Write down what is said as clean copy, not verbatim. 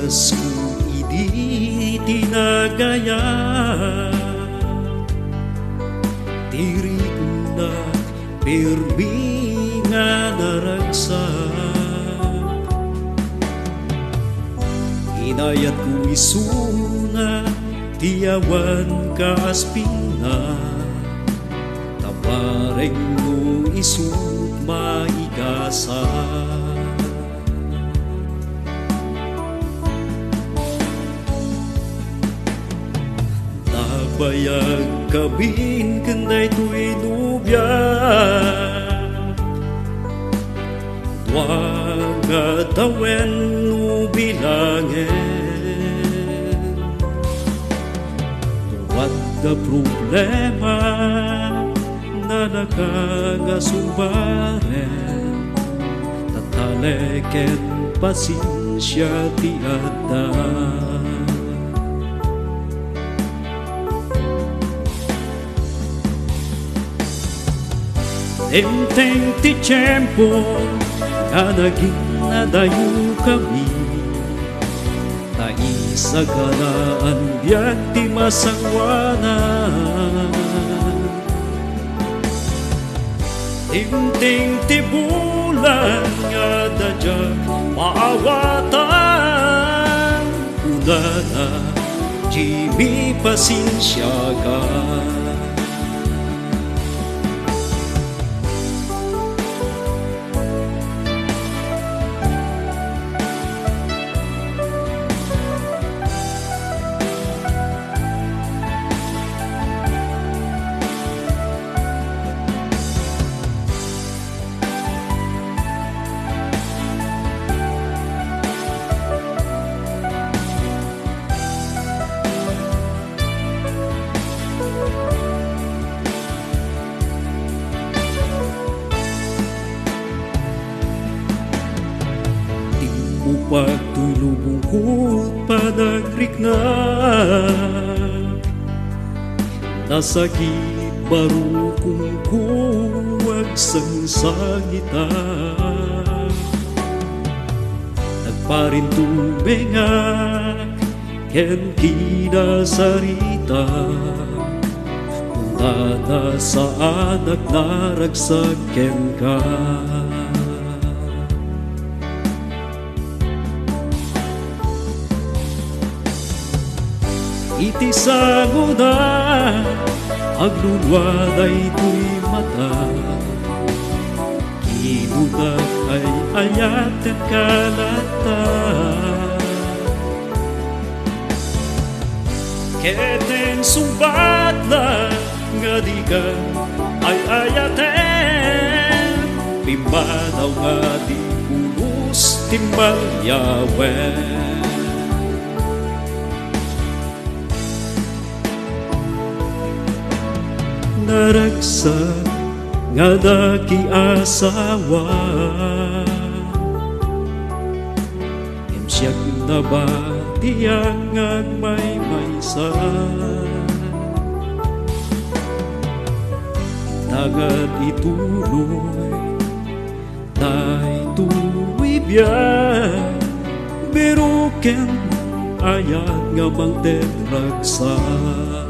oras kung idi tinagaya, tirik na pirmi nga naragsak. Inayat ko isuna tiyawan ka aspina, tapareng no isut maigasa. Bayag kabin kanday tu'y nubya, duwag atawen nubilangin, tuwad da problema na nakangasumbaren, tataleken pasensya ti adda. Temteng ti tiyempo nga naging nadayo kami, taisa galaan biag ti masangwanan. Temteng ti bulan nga dadyag maawatan, unana Jimmy pasensya ka. Upag tulubungkot panagrik na, nasakit baro kung kuwag sang sangita. Nagparin tubengak ken kinasarita, unana sa anak naragsak ken ka. Iti saguna aglulwaday to'y mata, kinunak ay ayat at kalata. Keteng sumbat na nga di ka ay ayaten, pimanaw nga di pulos timbal yawen. Naragsak nga daki asawa, imsyak na ba tiyang may maysa, tagad ituloy tay tuwi biya, beruken ayat nga mang tedragsak.